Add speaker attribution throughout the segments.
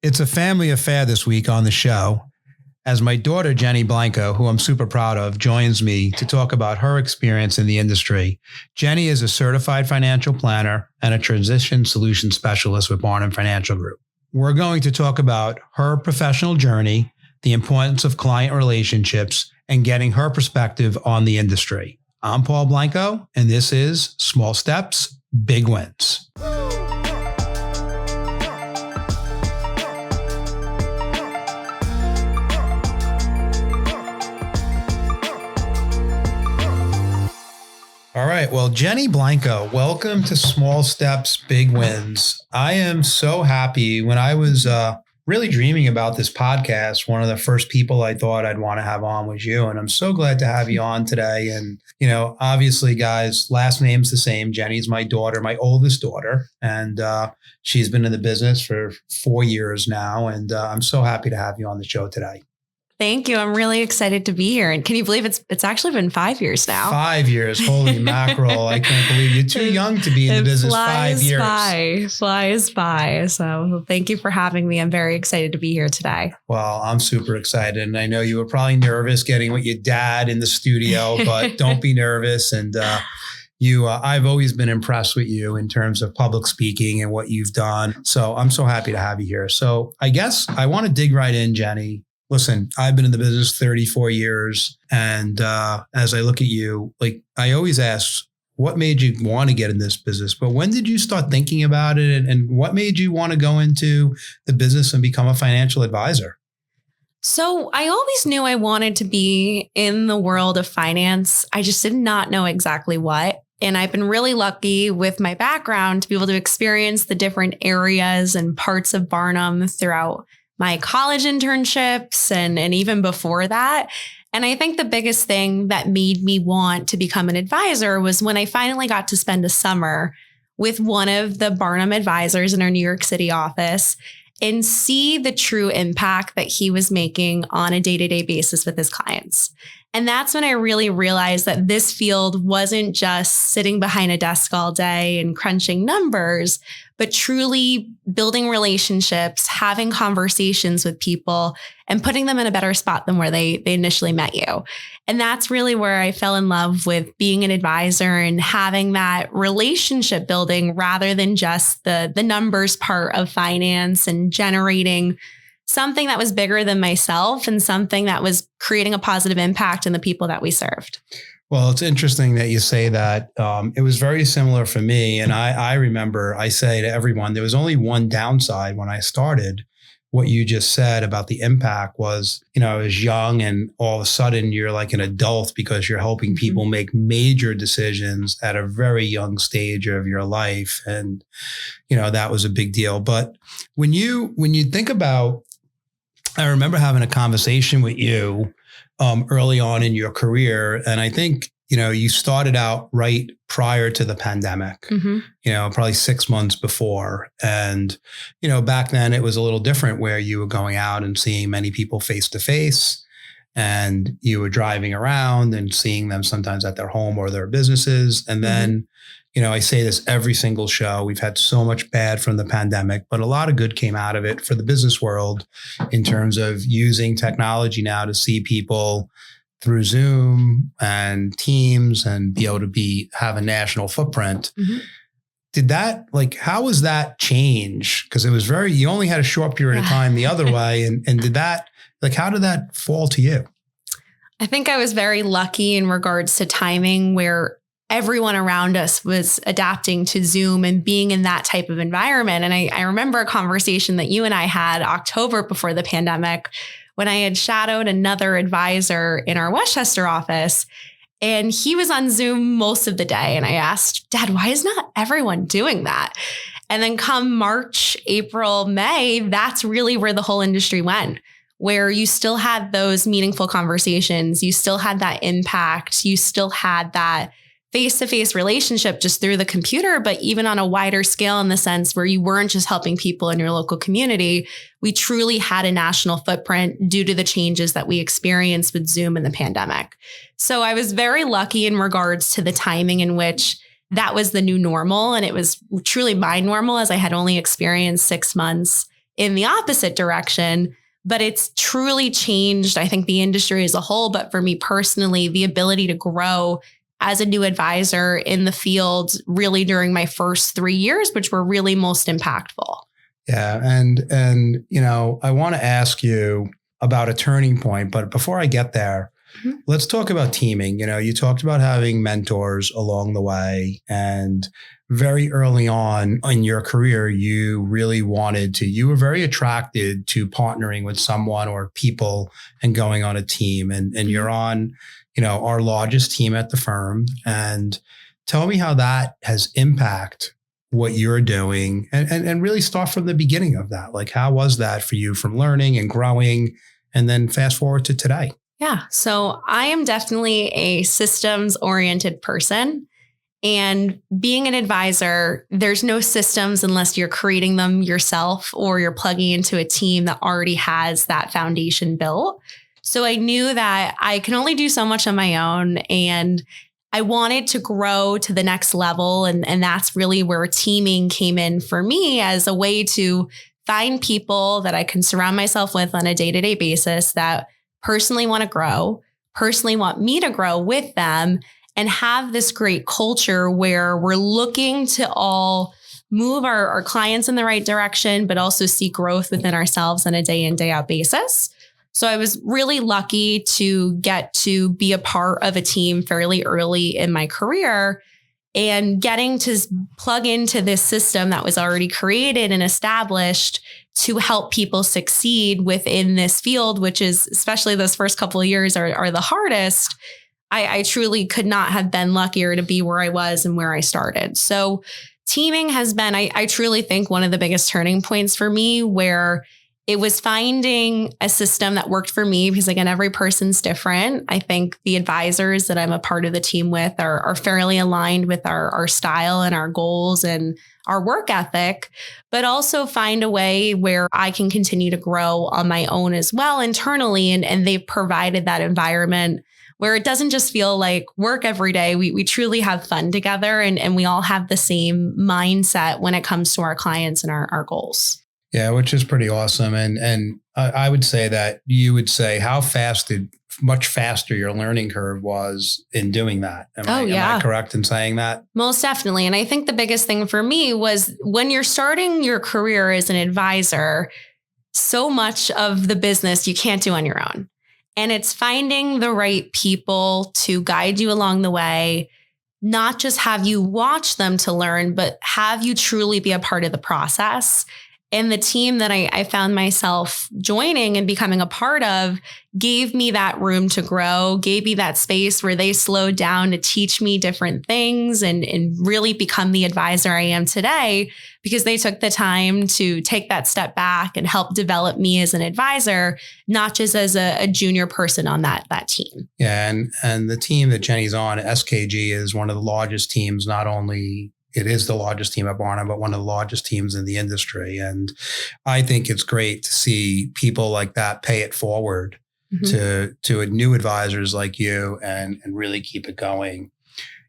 Speaker 1: It's a family affair this week on the show, as my daughter, Jennee Blanco, who I'm super proud of, joins me to talk about her experience in the industry. Jennee is a certified financial planner and a transition solution specialist with Barnum Financial Group. We're going to talk about her professional journey, the importance of client relationships, and getting her perspective on the industry. I'm Paul Blanco, and this is Small Steps, Big Wins. All right. Well, Jennee Blanco, welcome to Small Steps, Big Wins. I am so happy. When I was really dreaming about this podcast, one of the first people I thought I'd want to have on was you. And I'm so glad to have you on today. And, you know, obviously, guys, last name's the same. Jenny's my daughter, my oldest daughter. And she's been in the business for 4 years now. And I'm so happy to have you on the show today.
Speaker 2: Thank you. I'm really excited to be here. And can you believe it's actually been 5 years now?
Speaker 1: 5 years. Holy mackerel. I can't believe you're too young to be in the business 5 years.
Speaker 2: Flies by. So thank you for having me. I'm very excited to be here today.
Speaker 1: Well, I'm super excited. And I know you were probably nervous getting with your dad in the studio, but don't be nervous. And I've always been impressed with you in terms of public speaking and what you've done. So I'm so happy to have you here. So I guess I want to dig right in, Jennee. Listen, I've been in the business 34 years. And as I look at you, like I always ask, what made you want to get in this business? But when did you start thinking about it? And what made you want to go into the business and become a financial advisor?
Speaker 2: So I always knew I wanted to be in the world of finance. I just did not know exactly what. And I've been really lucky with my background to be able to experience the different areas and parts of Barnum throughout my college internships and even before that. And I think the biggest thing that made me want to become an advisor was when I finally got to spend a summer with one of the Barnum advisors in our New York City office and see the true impact that he was making on a day-to-day basis with his clients. And that's when I really realized that this field wasn't just sitting behind a desk all day and crunching numbers, but truly building relationships, having conversations with people, and putting them in a better spot than where they initially met you. And that's really where I fell in love with being an advisor and having that relationship building rather than just the numbers part of finance and generating something that was bigger than myself and something that was creating a positive impact in the people that we served.
Speaker 1: Well, it's interesting that you say that. It was very similar for me. And I remember I say to everyone, there was only one downside when I started. What you just said about the impact was, you know, I was young and all of a sudden you're like an adult because you're helping people make major decisions at a very young stage of your life. And, you know, that was a big deal. But when you think about, I remember having a conversation with you early on in your career. And I think, you know, you started out right prior to the pandemic, you know, probably 6 months before. And, you know, back then it was a little different where you were going out and seeing many people face to face and you were driving around and seeing them sometimes at their home or their businesses. And then, you know, I say this every single show. We've had so much bad from the pandemic, but a lot of good came out of it for the business world in terms of using technology now to see people through Zoom and Teams and be able to have a national footprint. Did that, like, how was that change? Because it was you only had a short period of time the other way. And did that, like, how did that fall to you?
Speaker 2: I think I was very lucky in regards to timing where everyone around us was adapting to Zoom and being in that type of environment. And I remember a conversation that you and I had October before the pandemic when I had shadowed another advisor in our Westchester office. And he was on Zoom most of the day. And I asked, Dad, why is not everyone doing that? And then come March, April, May, that's really where the whole industry went, where you still had those meaningful conversations. You still had that impact. You still had that face-to-face relationship just through the computer, but even on a wider scale in the sense where you weren't just helping people in your local community. We truly had a national footprint due to the changes that we experienced with Zoom and the pandemic. So I was very lucky in regards to the timing in which that was the new normal. And it was truly my normal, as I had only experienced 6 months in the opposite direction. But it's truly changed, I think, the industry as a whole. But for me personally, the ability to grow as a new advisor in the field really during my first 3 years, which were really most impactful.
Speaker 1: Yeah. And I want to ask you about a turning point, but before I get there, let's talk about teaming. You talked about having mentors along the way, and very early on in your career, you really you were very attracted to partnering with someone or people and going on a team, and you're on, our largest team at the firm. And tell me how that has impacted what you're doing, and really start from the beginning of that. Like, how was that for you from learning and growing, and then fast forward to today?
Speaker 2: Yeah. So I am definitely a systems oriented person. And being an advisor, there's no systems unless you're creating them yourself or you're plugging into a team that already has that foundation built. So I knew that I can only do so much on my own, and I wanted to grow to the next level. And that's really where teaming came in for me as a way to find people that I can surround myself with on a day-to-day basis that personally want to grow, personally want me to grow with them, and have this great culture where we're looking to all move our clients in the right direction, but also see growth within ourselves on a day in, day out basis. So I was really lucky to get to be a part of a team fairly early in my career, and getting to plug into this system that was already created and established to help people succeed within this field, which is, especially those first couple of years, are the hardest. I truly could not have been luckier to be where I was and where I started. So teaming has been, I truly think, one of the biggest turning points for me, where it was finding a system that worked for me, because again, every person's different. I think the advisors that I'm a part of the team with are fairly aligned with our style and our goals and our work ethic, but also find a way where I can continue to grow on my own as well internally. And they've provided that environment where it doesn't just feel like work every day. We truly have fun together, and we all have the same mindset when it comes to our clients and our goals.
Speaker 1: Yeah, which is pretty awesome. And I would say that you would say much faster your learning curve was in doing that. Am I correct in saying that?
Speaker 2: Most definitely. And I think the biggest thing for me was when you're starting your career as an advisor, so much of the business you can't do on your own. And it's finding the right people to guide you along the way, not just have you watch them to learn, but have you truly be a part of the process. And the team that I found myself joining and becoming a part of gave me that room to grow, gave me that space where they slowed down to teach me different things and really become the advisor I am today, because they took the time to take that step back and help develop me as an advisor, not just as a junior person on that team.
Speaker 1: Yeah. And the team that Jenny's on, SKG, is one of the largest teams. Not only it is the largest team at Barnum, but one of the largest teams in the industry. And I think it's great to see people like that pay it forward to new advisors like you and really keep it going.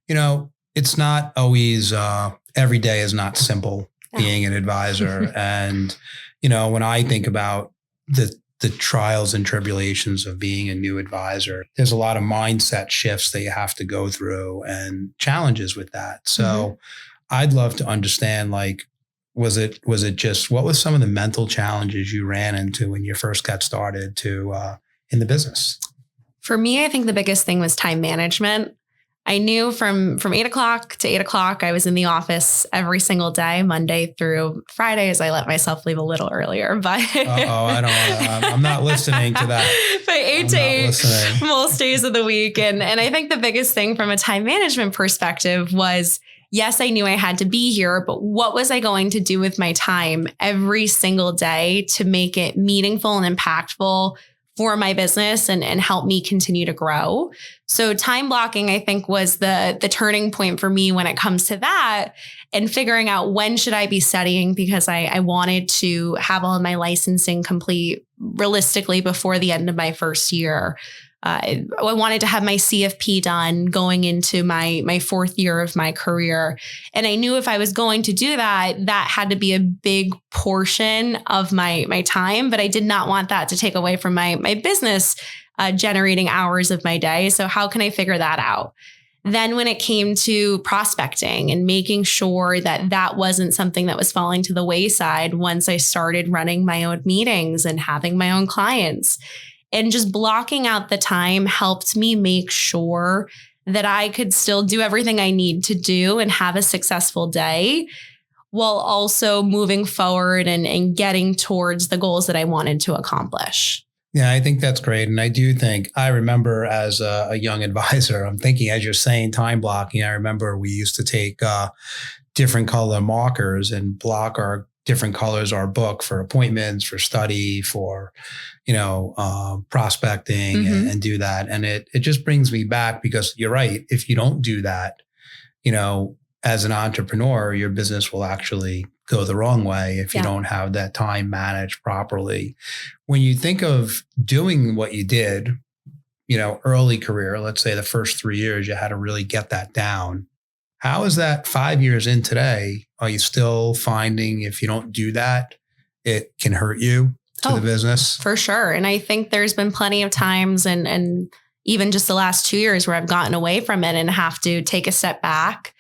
Speaker 1: It's not always, every day is not simple being an advisor. And, when I think about the trials and tribulations of being a new advisor, there's a lot of mindset shifts that you have to go through and challenges with that. So I'd love to understand, was it just, what was some of the mental challenges you ran into when you first got started in the business?
Speaker 2: For me, I think the biggest thing was time management. I knew from 8 o'clock to 8 o'clock, I was in the office every single day, Monday through Fridays. I let myself leave a little earlier, but
Speaker 1: I'm not listening to that.
Speaker 2: But 8 to 8 most days of the week. And I think the biggest thing from a time management perspective was, yes, I knew I had to be here, but what was I going to do with my time every single day to make it meaningful and impactful for my business and help me continue to grow? So time blocking, I think, was the turning point for me when it comes to that, and figuring out when should I be studying, because I wanted to have all of my licensing complete realistically before the end of my first year. I wanted to have my CFP done going into my fourth year of my career. And I knew if I was going to do that, that had to be a big portion of my time, but I did not want that to take away from my business generating hours of my day. So how can I figure that out? Then when it came to prospecting and making sure that that wasn't something that was falling to the wayside once I started running my own meetings and having my own clients, and just blocking out the time helped me make sure that I could still do everything I need to do and have a successful day while also moving forward and getting towards the goals that I wanted to accomplish.
Speaker 1: Yeah, I think that's great. And I do think, I remember as a young advisor, I'm thinking as you're saying time blocking, I remember we used to take different color markers and block our different colors, our book for appointments, for study, for, prospecting and do that. And it just brings me back because you're right. If you don't do that, as an entrepreneur, your business will actually go the wrong way if you don't have that time managed properly. When you think of doing what you did, early career, let's say the first 3 years, you had to really get that down. How is that 5 years in today? Are you still finding if you don't do that, it can hurt you to the business?
Speaker 2: For sure. And I think there's been plenty of times and even just the last 2 years where I've gotten away from it and have to take a step back,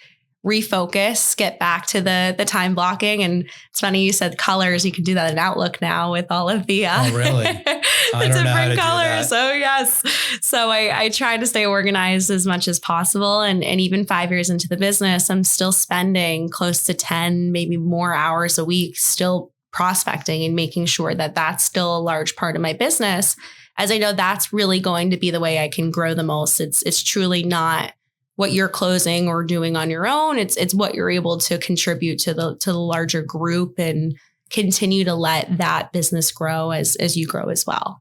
Speaker 2: refocus, get back to the time blocking. And it's funny you said colors. You can do that in Outlook now with all of the
Speaker 1: really?
Speaker 2: the different colors. So yes. So I try to stay organized as much as possible. And even 5 years into the business, I'm still spending close to 10, maybe more hours a week, still prospecting and making sure that that's still a large part of my business, as I know that's really going to be the way I can grow the most. It's truly not what you're closing or doing on your own. It's what you're able to contribute to the larger group and continue to let that business grow as you grow as well.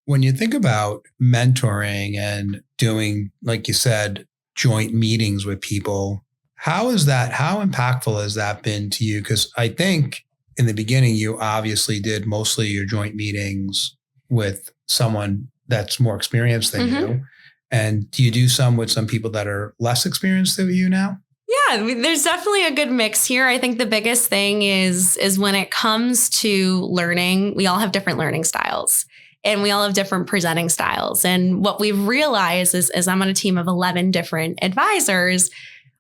Speaker 1: When you think about mentoring and doing, like you said, joint meetings with people, how impactful has that been to you? Because I think in the beginning, you obviously did mostly your joint meetings with someone that's more experienced than you. And do you do some with some people that are less experienced than you now?
Speaker 2: Yeah, there's definitely a good mix here. I think the biggest thing is when it comes to learning, we all have different learning styles and we all have different presenting styles. And what we've realized is I'm on a team of 11 different advisors.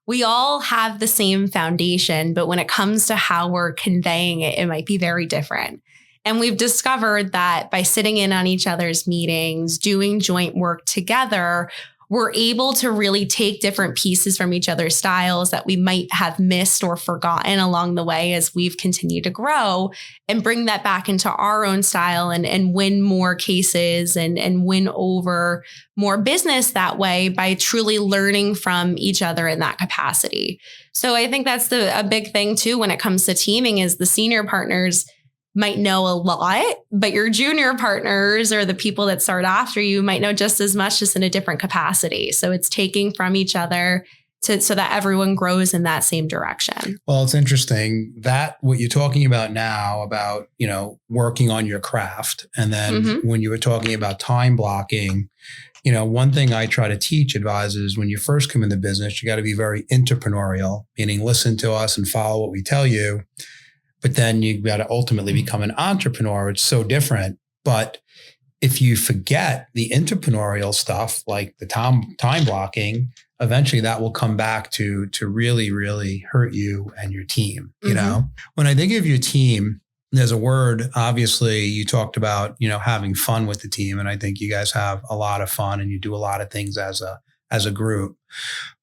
Speaker 2: We all have the same foundation, but when it comes to how we're conveying it, it might be very different. And we've discovered that by sitting in on each other's meetings, doing joint work together, we're able to really take different pieces from each other's styles that we might have missed or forgotten along the way as we've continued to grow and bring that back into our own style and win more cases and win over more business that way by truly learning from each other in that capacity. So I think that's a big thing too when it comes to teaming is the senior partners might know a lot, but your junior partners or the people that start after you might know just as much, just in a different capacity. So it's taking from each other so that everyone grows in that same direction.
Speaker 1: Well, it's interesting that what you're talking about now about, working on your craft. And then when you were talking about time blocking, one thing I try to teach advisors when you first come in the business, you got to be very entrepreneurial, meaning listen to us and follow what we tell you. But then you got to ultimately become an entrepreneur. It's so different. But if you forget the entrepreneurial stuff, like the time blocking, eventually that will come back to really, really hurt you and your team. When I think of your team, there's a word, obviously you talked about, having fun with the team. And I think you guys have a lot of fun and you do a lot of things as a group.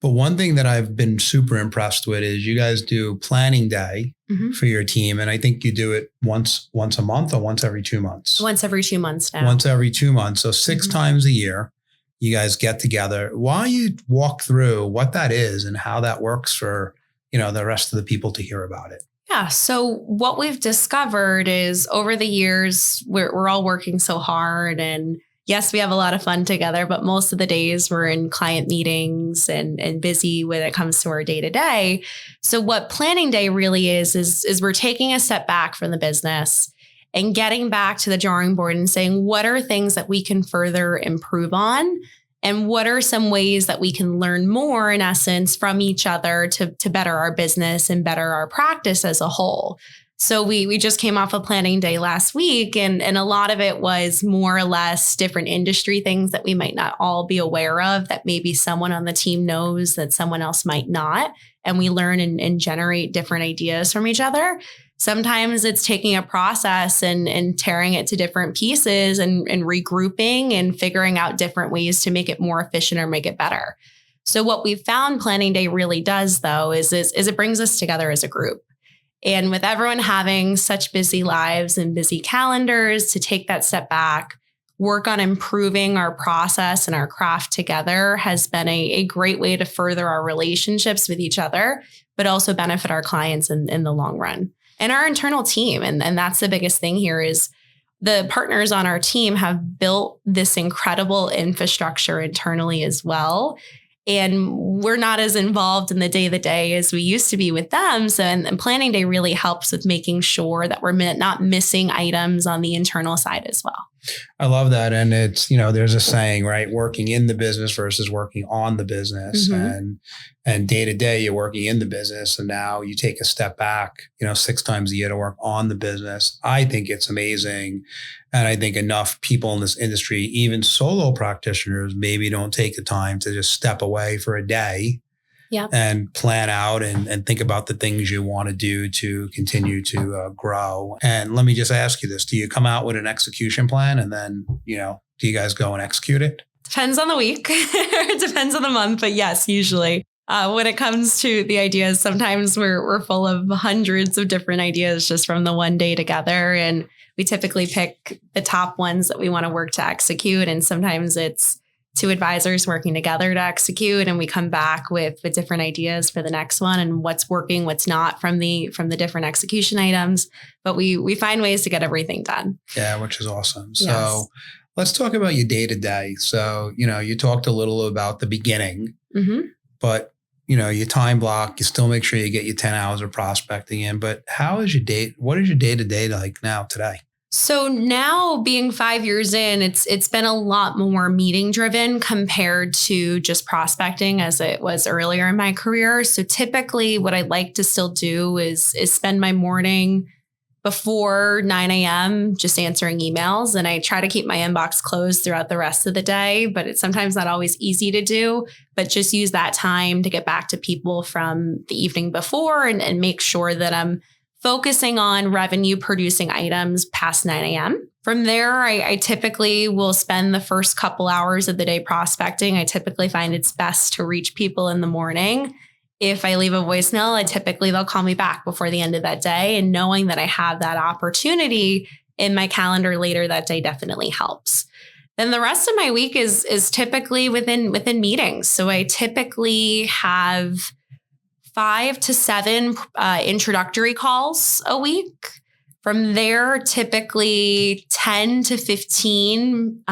Speaker 1: But one thing that I've been super impressed with is you guys do planning day for your team. And I think you do it once a month or once every 2 months.
Speaker 2: Once every 2 months now.
Speaker 1: Once every 2 months. So 6 times a year, you guys get together. Why don't you walk through what that is and how that works for, the rest of the people to hear about it?
Speaker 2: Yeah. So what we've discovered is over the years, we're all working so hard and yes, we have a lot of fun together, but most of the days we're in client meetings and busy when it comes to our day to day. So what planning day really is we're taking a step back from the business and getting back to the drawing board and saying, what are things that we can further improve on? And what are some ways that we can learn more, in essence, from each other to better our business and better our practice as a whole? So we just came off a planning day last week, and a lot of it was more or less different industry things that we might not all be aware of, that maybe someone on the team knows that someone else might not. And we learn and generate different ideas from each other. Sometimes it's taking a process and tearing it to different pieces and regrouping and figuring out different ways to make it more efficient or make it better. So what we've found Planning Day really does, though, is it brings us together as a group. And with everyone having such busy lives and busy calendars, to take that step back, work on improving our process and our craft together has been a great way to further our relationships with each other, but also benefit our clients in the long run. And our internal team. And that's the biggest thing here is the partners on our team have built this incredible infrastructure internally as well. And we're not as involved in the day-to-day as we used to be with them. So, and Planning Day really helps with making sure that we're not missing items on the internal side as well.
Speaker 1: I love that. And it's, there's a saying, right? Working in the business versus working on the business. And day to day, you're working in the business. And now you take a step back, 6 times a year to work on the business. I think it's amazing. And I think enough people in this industry, even solo practitioners, maybe don't take the time to just step away for a day.
Speaker 2: Yeah.
Speaker 1: And plan out and think about the things you want to do to continue to grow. And let me just ask you this. Do you come out with an execution plan and then, do you guys go and execute it?
Speaker 2: Depends on the week. It depends on the month. But yes, usually. When it comes to the ideas, sometimes we're full of hundreds of different ideas just from the one day together. And we typically pick the top ones that we want to work to execute. And sometimes it's 2 advisors working together to execute, and we come back with different ideas for the next one and what's working, what's not from the different execution items. But we find ways to get everything done.
Speaker 1: Yeah, which is awesome.
Speaker 2: Yes.
Speaker 1: So let's talk about your day to day. So, you talked a little about the beginning, but your time block, you still make sure you get your 10 hours of prospecting in. But what is your day to day like now today?
Speaker 2: So now being 5 years in, it's been a lot more meeting driven compared to just prospecting as it was earlier in my career. So typically what I like to still do is spend my morning before 9 a.m. just answering emails. And I try to keep my inbox closed throughout the rest of the day, but it's sometimes not always easy to do, but just use that time to get back to people from the evening before and make sure that I'm focusing on revenue producing items past 9 a.m. From there, I typically will spend the first couple hours of the day prospecting. I typically find it's best to reach people in the morning. If I leave a voicemail, they'll call me back before the end of that day. And knowing that I have that opportunity in my calendar later that day definitely helps. Then the rest of my week is typically within meetings. So I typically have 5 to 7 introductory calls a week. From there, typically 10 to 15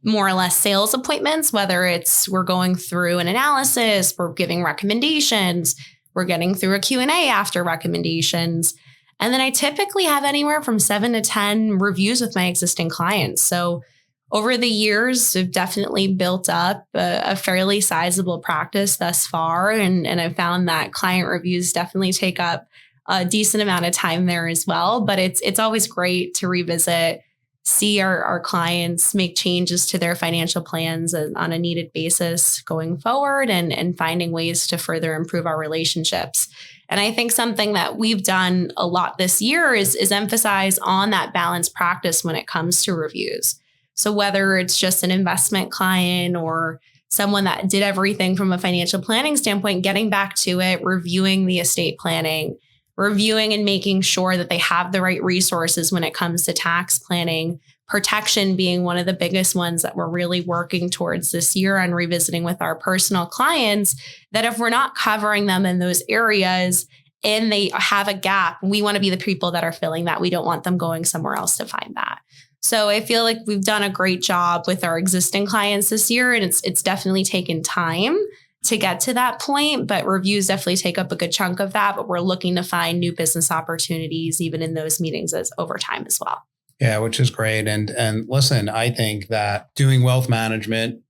Speaker 2: more or less sales appointments, whether it's we're going through an analysis, we're giving recommendations, we're getting through a Q&A after recommendations. And then I typically have anywhere from 7 to 10 reviews with my existing clients. So over the years, I've definitely built up a fairly sizable practice thus far. And I've found that client reviews definitely take up a decent amount of time there as well. But it's always great to revisit, see our clients make changes to their financial plans on a needed basis going forward and finding ways to further improve our relationships. And I think something that we've done a lot this year is emphasize on that balanced practice when it comes to reviews. So whether it's just an investment client or someone that did everything from a financial planning standpoint, getting back to it, reviewing the estate planning, reviewing and making sure that they have the right resources when it comes to tax planning, protection being one of the biggest ones that we're really working towards this year and revisiting with our personal clients, that if we're not covering them in those areas and they have a gap, we want to be the people that are filling that. We don't want them going somewhere else to find that. So I feel like we've done a great job with our existing clients this year, and it's definitely taken time to get to that point, but reviews definitely take up a good chunk of that. But we're looking to find new business opportunities, even in those meetings as over time as well.
Speaker 1: Yeah, which is great. And listen, I think that doing wealth management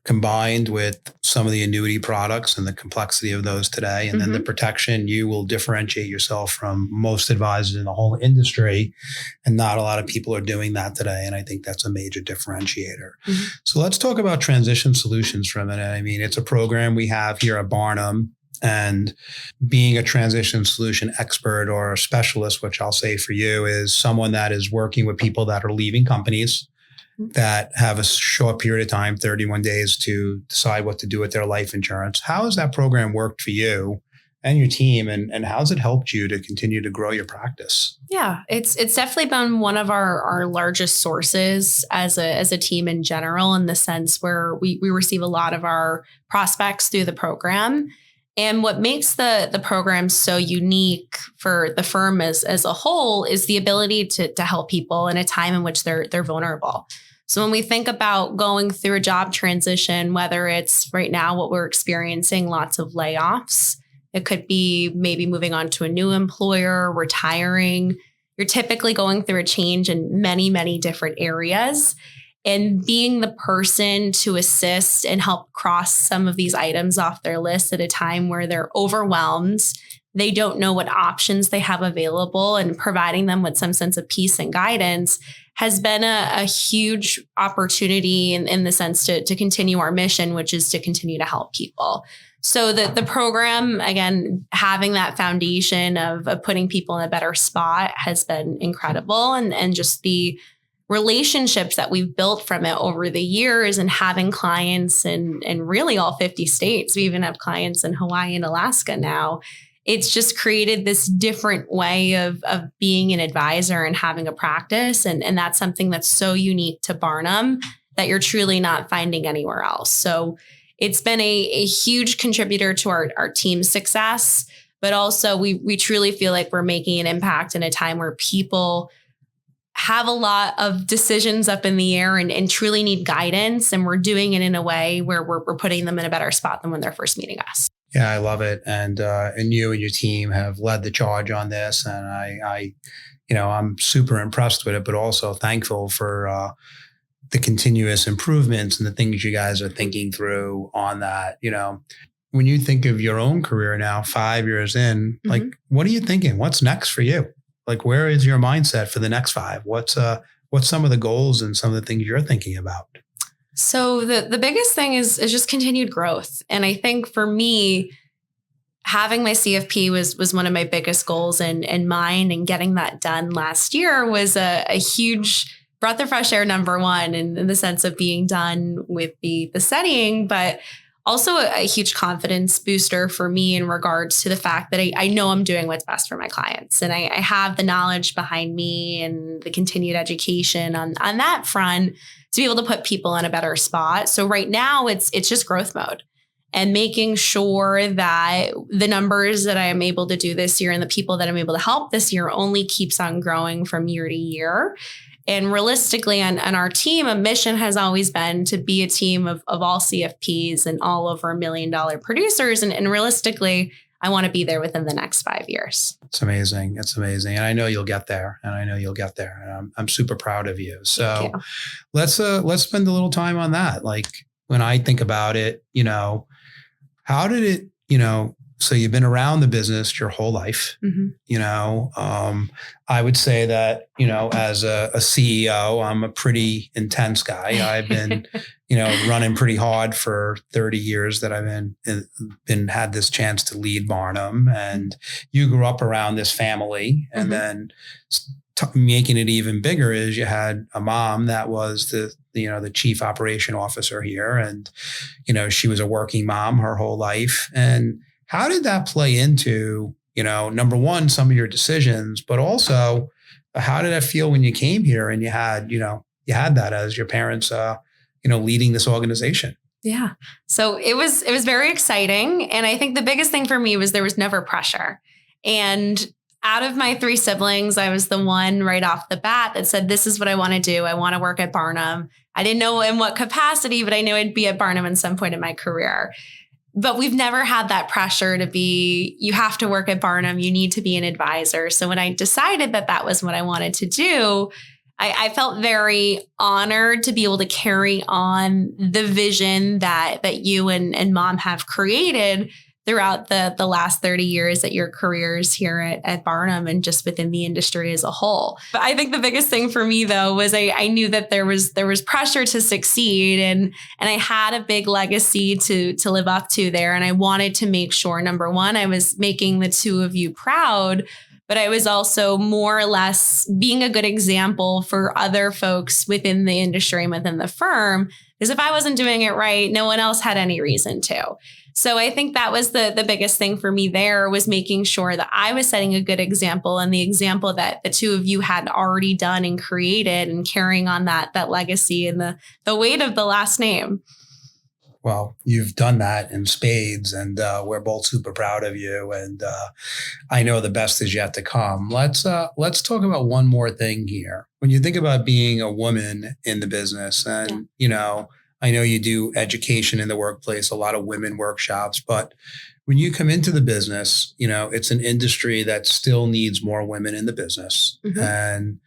Speaker 1: combined with some of the annuity products and the complexity of those today, and then the protection, you will differentiate yourself from most advisors in the whole industry. And not a lot of people are doing that today. And I think that's a major differentiator. So let's talk about transition solutions for a minute. I mean, it's a program we have here at Barnum. And being a transition solution expert or a specialist, which I'll say for you is someone that is working with people that are leaving companies that have a short period of time, 31 days, to decide what to do with their life insurance. How has that program worked for you and your team, and how has it helped you to continue to grow your practice?
Speaker 2: Yeah, it's definitely been one of our largest sources as a team in general, in the sense where we receive a lot of our prospects through the program. And what makes the program so unique for the firm as a whole is the ability to help people in a time in which they're vulnerable. So when we think about going through a job transition, whether it's right now what we're experiencing, lots of layoffs, it could be maybe moving on to a new employer, retiring. You're typically going through a change in many, many different areas. And being the person to assist and help cross some of these items off their list at a time where they're overwhelmed, they don't know what options they have available, and providing them with some sense of peace and guidance has been a huge opportunity in the sense to continue our mission, which is to continue to help people. So the program, again, having that foundation of putting people in a better spot has been incredible. And just the relationships that we've built from it over the years, and having clients in really all 50 states. We even have clients in Hawaii and Alaska now. It's just created this different way of being an advisor and having a practice. And that's something that's so unique to Barnum that you're truly not finding anywhere else. So it's been a huge contributor to our team's success, but also we truly feel like we're making an impact in a time where people have a lot of decisions up in the air and truly need guidance. And we're doing it in a way where we're putting them in a better spot than when they're first meeting us.
Speaker 1: Yeah, I love it. And you and your team have led the charge on this. And I'm super impressed with it, but also thankful for the continuous improvements and the things you guys are thinking through on that. When you think of your own career now, 5 years in, like, what are you thinking? What's next for you? Like, where is your mindset for the next 5? What's some of the goals and some of the things you're thinking about?
Speaker 2: So the biggest thing is just continued growth. And I think for me, having my CFP was one of my biggest goals in mind, and getting that done last year was a huge breath of fresh air, number one, in the sense of being done with the studying, but also a huge confidence booster for me in regards to the fact that I know I'm doing what's best for my clients. And I have the knowledge behind me and the continued education on that front to be able to put people in a better spot. So right now it's just growth mode, and making sure that the numbers that I am able to do this year and the people that I'm able to help this year only keeps on growing from year to year. And realistically, on our team, a mission has always been to be a team of all CFPs and all over $1 million producers. And realistically, I want to be there within the next 5 years.
Speaker 1: It's amazing. It's amazing. And I know you'll get there. And I'm super proud of you. So let's spend a little time on that. Like, when I think about it, how did it, so you've been around the business your whole life, I would say that, as a CEO, I'm a pretty intense guy. I've been, running pretty hard for 30 years that I've had this chance to lead Barnum. And you grew up around this family, and then making it even bigger is you had a mom that was the chief operation officer here. And, she was a working mom her whole life. And how did that play into, number one, some of your decisions, but also how did it feel when you came here and you had that as your parents, leading this organization?
Speaker 2: Yeah. So it was very exciting. And I think the biggest thing for me was there was never pressure. And out of my 3 siblings, I was the one right off the bat that said, this is what I want to do. I want to work at Barnum. I didn't know in what capacity, but I knew I'd be at Barnum at some point in my career. but we've never had that pressure to be, you have to work at Barnum, you need to be an advisor. So when I decided that that was what I wanted to do, I felt very honored to be able to carry on the vision that you and mom have created throughout the last 30 years at your careers here at Barnum and just within the industry as a whole. But I think the biggest thing for me, though, was I knew that there was pressure to succeed and I had a big legacy to live up to there. And I wanted to make sure, number one, I was making the two of you proud, but I was also more or less being a good example for other folks within the industry and within the firm. Because if I wasn't doing it right, no one else had any reason to. So I think that was the biggest thing for me there, was making sure that I was setting a good example, and the example that the two of you had already done and created, and carrying on that legacy and the weight of the last name.
Speaker 1: Well, you've done that in spades, and we're both super proud of you. And I know the best is yet to come. Let's talk about one more thing here. When you think about being a woman in the business, and I know you do education in the workplace, a lot of women workshops, but when you come into the business, it's an industry that still needs more women in the business. Mm-hmm. And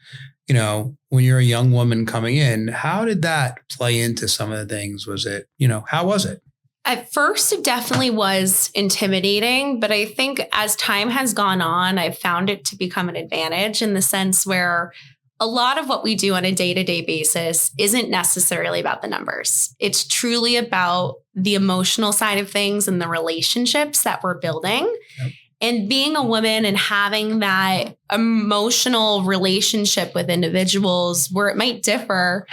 Speaker 1: when you're a young woman coming in, how did that play into some of the things? Was it, how was it?
Speaker 2: At first, it definitely was intimidating, but I think as time has gone on, I've found it to become an advantage in the sense where a lot of what we do on a day-to-day basis isn't necessarily about the numbers. It's truly about the emotional side of things and the relationships that we're building. Yep. And being a woman and having that emotional relationship with individuals where it might differ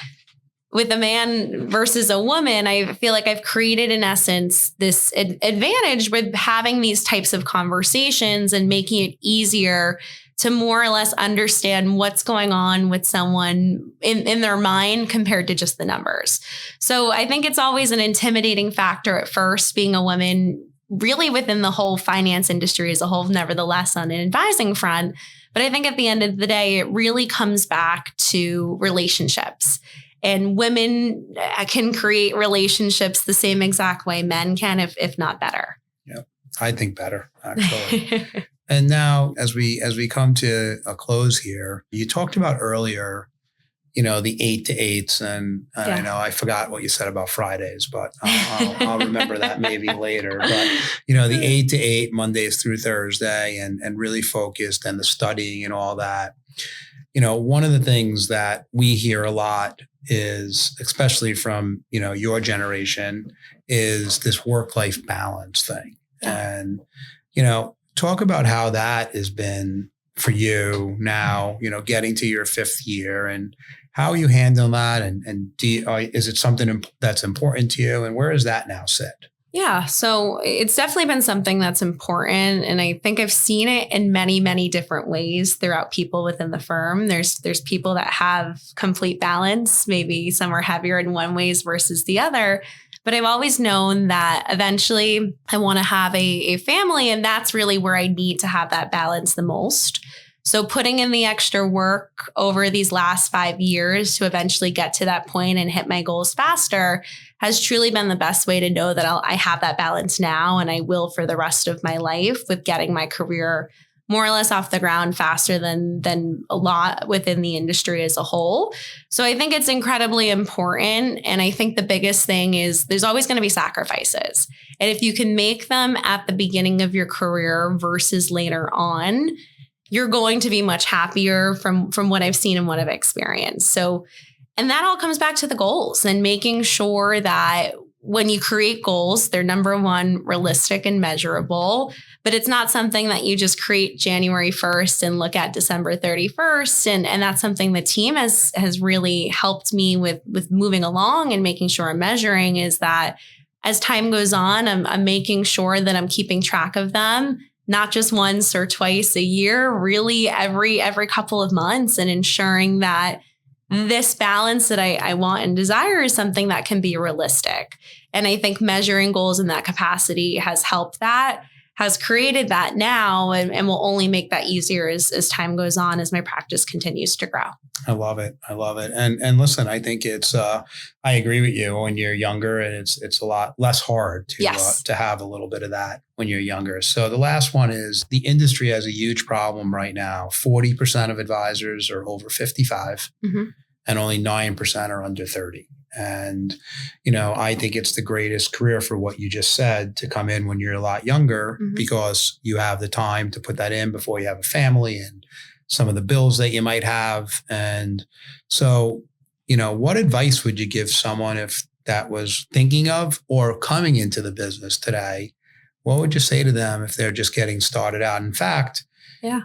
Speaker 2: with a man versus a woman, I feel like I've created, in essence, this advantage with having these types of conversations and making it easier to more or less understand what's going on with someone in their mind compared to just the numbers. So I think it's always an intimidating factor at first, being a woman really within the whole finance industry as a whole, nevertheless on an advising front. But I think at the end of the day, it really comes back to relationships. And women can create relationships the same exact way men can, if not better.
Speaker 1: Yeah, I think better, actually. And now as we come to a close here, you talked about earlier, the 8 to 8s. And I know I forgot what you said about Fridays, but I'll remember that maybe later. But, the 8 to 8, Mondays through Thursday, and really focused, and the studying and all that. One of the things that we hear a lot is, especially from, your generation, is this work-life balance thing. And, talk about how that has been for you now, getting to your 5th year, and how you handle that. And is it something that's important to you? And where does that now sit?
Speaker 2: Yeah, so it's definitely been something that's important. And I think I've seen it in many, many different ways throughout people within the firm. There's people that have complete balance. Maybe some are heavier in one ways versus the other. But I've always known that eventually I want to have a family, and that's really where I need to have that balance the most. So putting in the extra work over these last 5 years to eventually get to that point and hit my goals faster has truly been the best way to know that I have that balance now, and I will for the rest of my life, with getting my career more or less off the ground faster than a lot within the industry as a whole. So I think it's incredibly important. And I think the biggest thing is there's always going to be sacrifices. And if you can make them at the beginning of your career versus later on, you're going to be much happier from what I've seen and what I've experienced. So, and that all comes back to the goals and making sure that when you create goals, they're number one, realistic and measurable, but it's not something that you just create January 1st and look at December 31st. And that's something the team has really helped me with moving along and making sure I'm measuring, is that as time goes on, I'm making sure that I'm keeping track of them, not just once or twice a year, really every couple of months, and ensuring that this balance that I want and desire is something that can be realistic. And I think measuring goals in that capacity has helped that. has created that now and will only make that easier as time goes on, as my practice continues to grow.
Speaker 1: I love it. I love it. And listen, I think it's, I agree with you. When you're younger, and it's a lot less hard to have a little bit of that when you're younger. So the last one is, the industry has a huge problem right now. 40% of advisors are over 55 and only 9% are under 30. And, I think it's the greatest career for what you just said, to come in when you're a lot younger, because you have the time to put that in before you have a family and some of the bills that you might have. And so, what advice would you give someone if that was thinking of or coming into the business today? What would you say to them if they're just getting started out? In fact,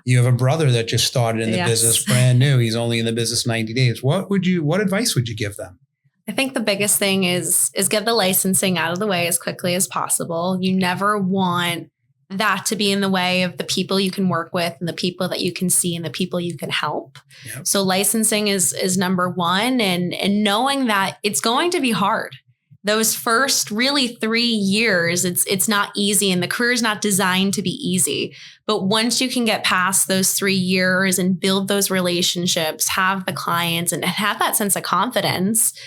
Speaker 1: you have a brother that just started in the business brand new. He's only in the business 90 days. What advice would you give them?
Speaker 2: I think the biggest thing is get the licensing out of the way as quickly as possible. You never want that to be in the way of the people you can work with and the people that you can see and the people you can help. Yep. So licensing is number one, and knowing that it's going to be hard. Those first really 3 years, it's not easy, and the career is not designed to be easy. But once you can get past those 3 years and build those relationships, have the clients, and have that sense of confidence,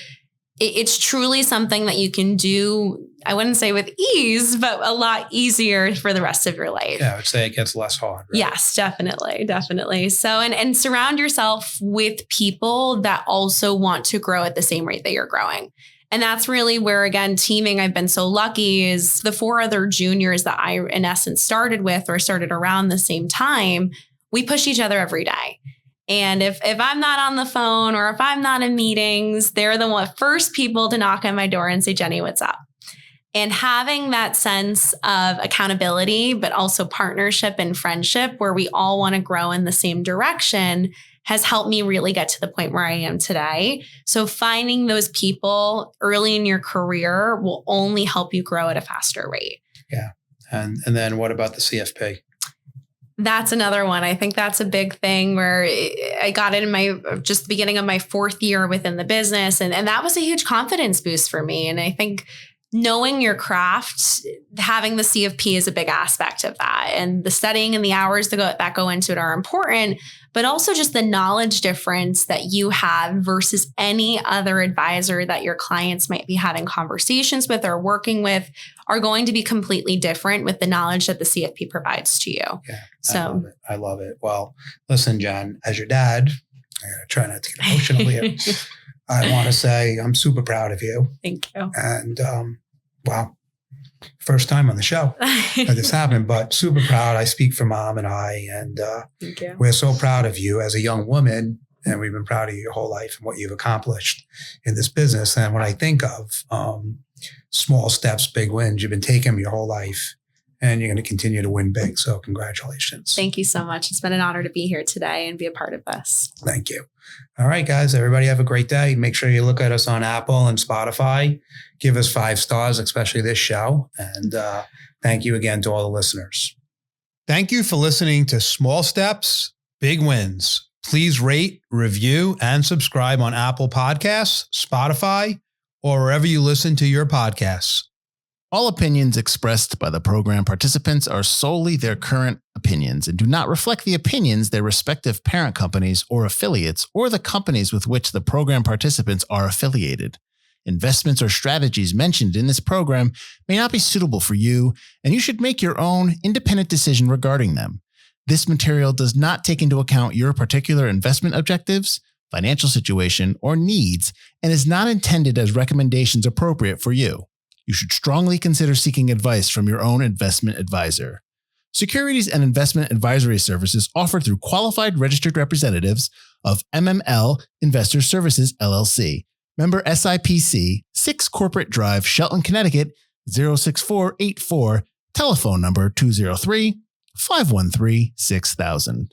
Speaker 2: it's truly something that you can do, I wouldn't say with ease, but a lot easier for the rest of your life.
Speaker 1: Yeah, I would say it gets less hard. Right?
Speaker 2: Yes, definitely. So, and surround yourself with people that also want to grow at the same rate that you're growing. And that's really where, again, teaming, I've been so lucky, is the 4 other juniors that I, in essence, started with or started around the same time, we push each other every day. And if I'm not on the phone or if I'm not in meetings, they're the first people to knock on my door and say, Jennee, what's up? And having that sense of accountability, but also partnership and friendship where we all want to grow in the same direction, has helped me really get to the point where I am today. So finding those people early in your career will only help you grow at a faster rate.
Speaker 1: Yeah. And then what about the CFP?
Speaker 2: That's another one. I think that's a big thing where I got it in just the beginning of my 4th year within the business. And that was a huge confidence boost for me. And I think knowing your craft, having the CFP is a big aspect of that. And the studying and the hours that go into it are important, but also just the knowledge difference that you have versus any other advisor that your clients might be having conversations with or working with are going to be completely different with the knowledge that the CFP provides to you.
Speaker 1: Yeah, so I love it. Well, listen, Jen, as your dad, I'm going to try not to get emotional here. I want to say I'm super proud of you.
Speaker 2: Thank you.
Speaker 1: And wow, first time on the show that this happened, but super proud. I speak for Mom and I, and
Speaker 2: Thank you.
Speaker 1: We're so proud of you as a young woman, and we've been proud of you your whole life and what you've accomplished in this business. And when I think of small steps, big wins, you've been taking them your whole life, and you're going to continue to win big. So congratulations.
Speaker 2: Thank you so much. It's been an honor to be here today and be a part of this.
Speaker 1: Thank you. All right, guys, everybody have a great day. Make sure you look at us on Apple and Spotify. Give us 5 stars, especially this show. And thank you again to all the listeners. Thank you for listening to Small Steps, Big Wins. Please rate, review, and subscribe on Apple Podcasts, Spotify, or wherever you listen to your podcasts.
Speaker 3: All opinions expressed by the program participants are solely their current opinions and do not reflect the opinions their respective parent companies or affiliates or the companies with which the program participants are affiliated. Investments or strategies mentioned in this program may not be suitable for you, and you should make your own independent decision regarding them. This material does not take into account your particular investment objectives, financial situation, or needs, and is not intended as recommendations appropriate for you. You should strongly consider seeking advice from your own investment advisor. Securities and investment advisory services offered through qualified registered representatives of MML Investor Services, LLC. Member SIPC, 6 Corporate Drive, Shelton, Connecticut, 06484, telephone number 203-513-6000.